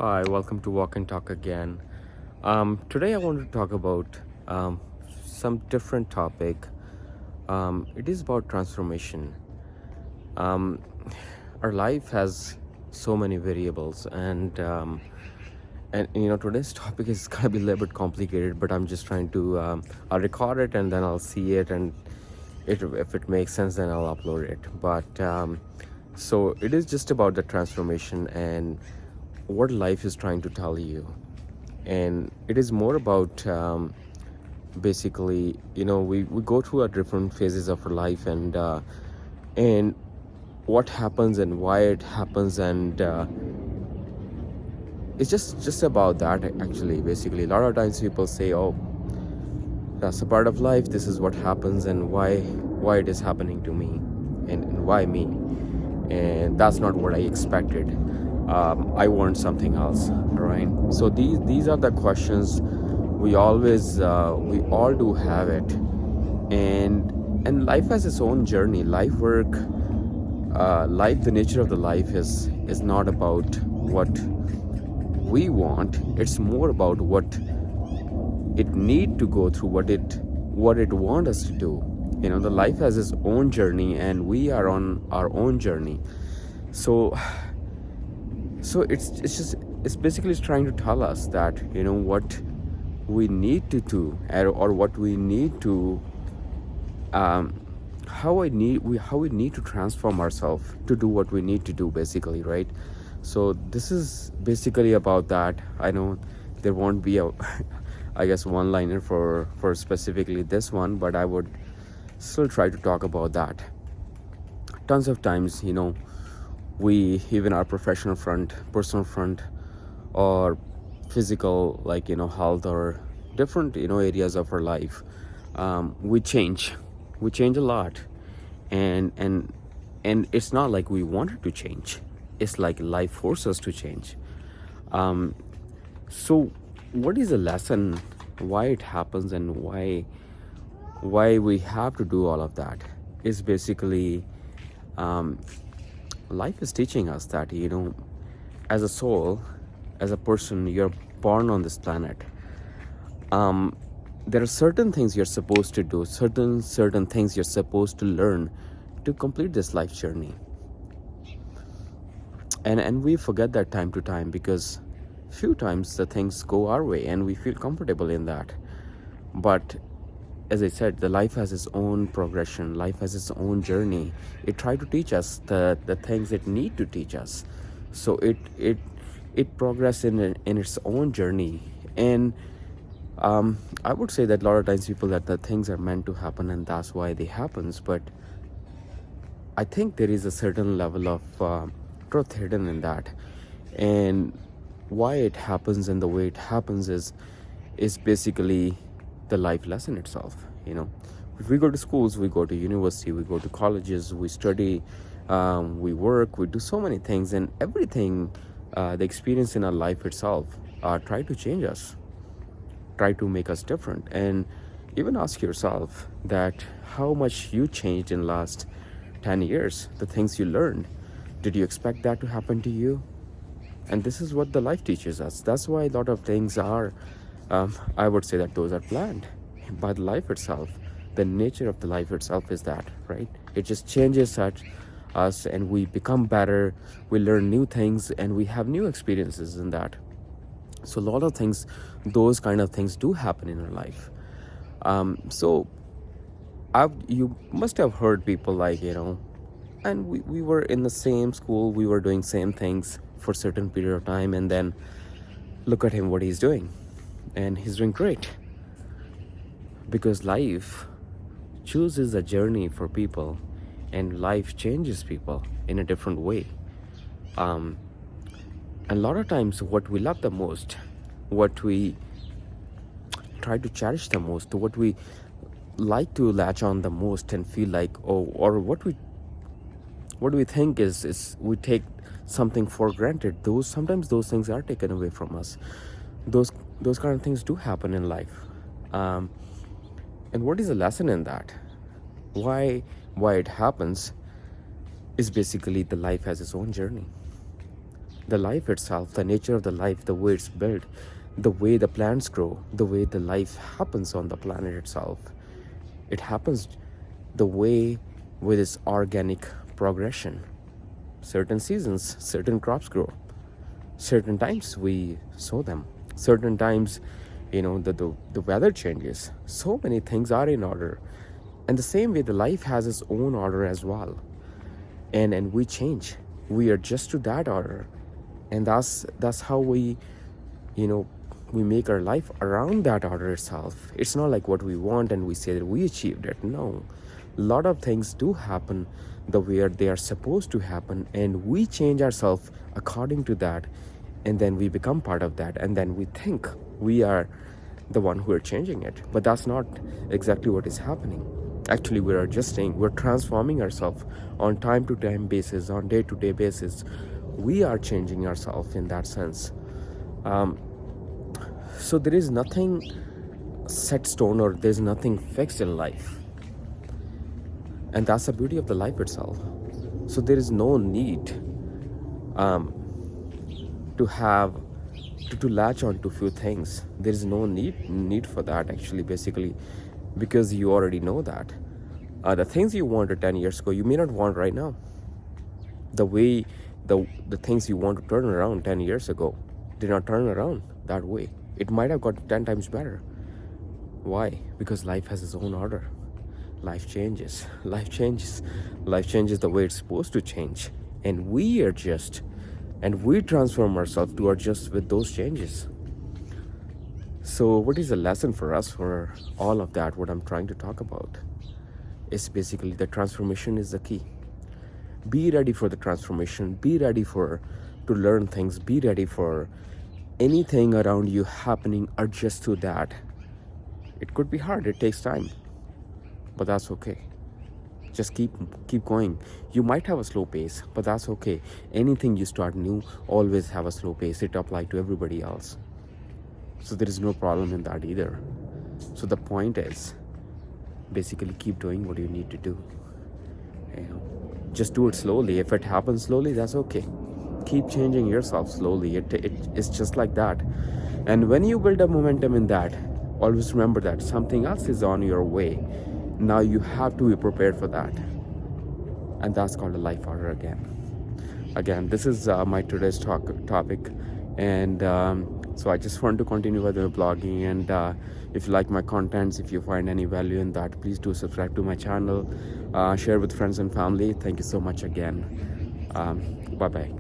Hi, welcome to Walk and Talk again. Today I want to talk about some different topic. It is about transformation. Um, our life has so many variables, and today's topic is gonna be a little bit complicated, but I'm just trying to. I'll record it and then I'll see it, and if it makes sense, then I'll upload it. But so it is just about the transformation and what life is trying to tell you, and it is more about basically, we go through our different phases of our life, and what happens and why it happens, and it's just about that. Actually, basically, a lot of times people say, oh, that's a part of life, this is what happens, and why it is happening to me, and why me, and that's not what I expected. I want something else, right? So these are the questions we all do have it, and life has its own journey. Life, the nature of the life is not about what we want. It's more about what it need to go through, what it want us to do. The life has its own journey, and we are on our own journey. So it's basically trying to tell us that what we need to do, or what we need to um, how we need to transform ourselves to do what we need to do, basically, right? So this is basically about that. I know there won't be a I guess one liner for specifically this one, but I would still try to talk about that. Tons of times, we, even our professional front, personal front, or physical, like health, or different areas of our life, we change a lot, and it's not like we wanted to change. It's like life forces us to change. So what is the lesson, why it happens, and why we have to do all of that is basically, life is teaching us that as a soul, as a person, you're born on this planet. There are certain things you're supposed to do, certain things you're supposed to learn to complete this life journey, and we forget that time to time, because few times the things go our way and we feel comfortable in that. But as I said, the life has its own progression, life has its own journey. It tries to teach us the things it need to teach us. So it progresses in its own journey. And I would say that a lot of times people, that the things are meant to happen and that's why they happens. But I think there is a certain level of truth hidden in that, and why it happens and the way it happens is basically the life lesson itself. If we go to schools, we go to university, we go to colleges, we study, we work, we do so many things, and everything, the experience in our life itself, try to change us, try to make us different. And even ask yourself that how much you changed in last 10 years, the things you learned. Did you expect that to happen to you? And this is what the life teaches us. That's why a lot of things are, I would say that those are planned by the life itself. The nature of the life itself is that, right? It just changes us, and we become better, we learn new things, and we have new experiences in that. So a lot of things, those kind of things do happen in our life. So you must have heard people like, and we were in the same school, we were doing same things for a certain period of time, and then look at him, what he's doing, and he's doing great. Because life chooses a journey for people, and life changes people in a different way. And a lot of times what we love the most, what we try to cherish the most, what we like to latch on the most and feel like, or what we think is we take something for granted, sometimes those things are taken away from us. Those kind of things do happen in life. And what is the lesson in that? Why it happens is basically the life has its own journey. the life itself, the nature of the life, the way it's built, the way the plants grow, the way the life happens on the planet itself. It happens the way with its organic progression. Certain seasons, certain crops grow. Certain times we sow them. Certain times, the weather changes. So many things are in order. And the same way, the life has its own order as well. And we change. We adjust to that order. And that's how we make our life around that order itself. It's not like what we want and we say that we achieved it. No. A lot of things do happen the way they are supposed to happen, and we change ourselves according to that, and then we become part of that, and then we think we are the one who are changing it. But that's not exactly what is happening. Actually, we're adjusting, we're transforming ourselves on time-to-time basis, on day-to-day basis. We are changing ourselves in that sense. So there is nothing set stone, or there's nothing fixed in life. And that's the beauty of the life itself. So there is no need to latch on to few things. There is no need for that, actually, basically, because you already know that. The things you wanted 10 years ago, you may not want right now. The way the things you want to turn around 10 years ago did not turn around that way. It might have got 10 times better. Why? Because life has its own order. Life changes. Life changes the way it's supposed to change. And we adjust. And we transform ourselves to adjust with those changes. So what is the lesson for us for all of that? What I'm trying to talk about is basically the transformation is the key. Be ready for the transformation. Be ready to learn things. Be ready for anything around you happening. Adjust to that. It could be hard. It takes time. But that's okay. Just keep going. You might have a slow pace, but that's okay. Anything you start new always have a slow pace. It applies to everybody else. So there is no problem in that either. So the point is, basically keep doing what you need to do. Just do it slowly. If it happens slowly, that's okay. Keep changing yourself slowly. It's just like that. And when you build a momentum in that, always remember that something else is on your way. Now you have to be prepared for that. And that's called a life order again. This is my today's topic. And so I just want to continue with the blogging. And if you like my contents, if you find any value in that, please do subscribe to my channel. Share with friends and family. Thank you so much again. Bye-bye.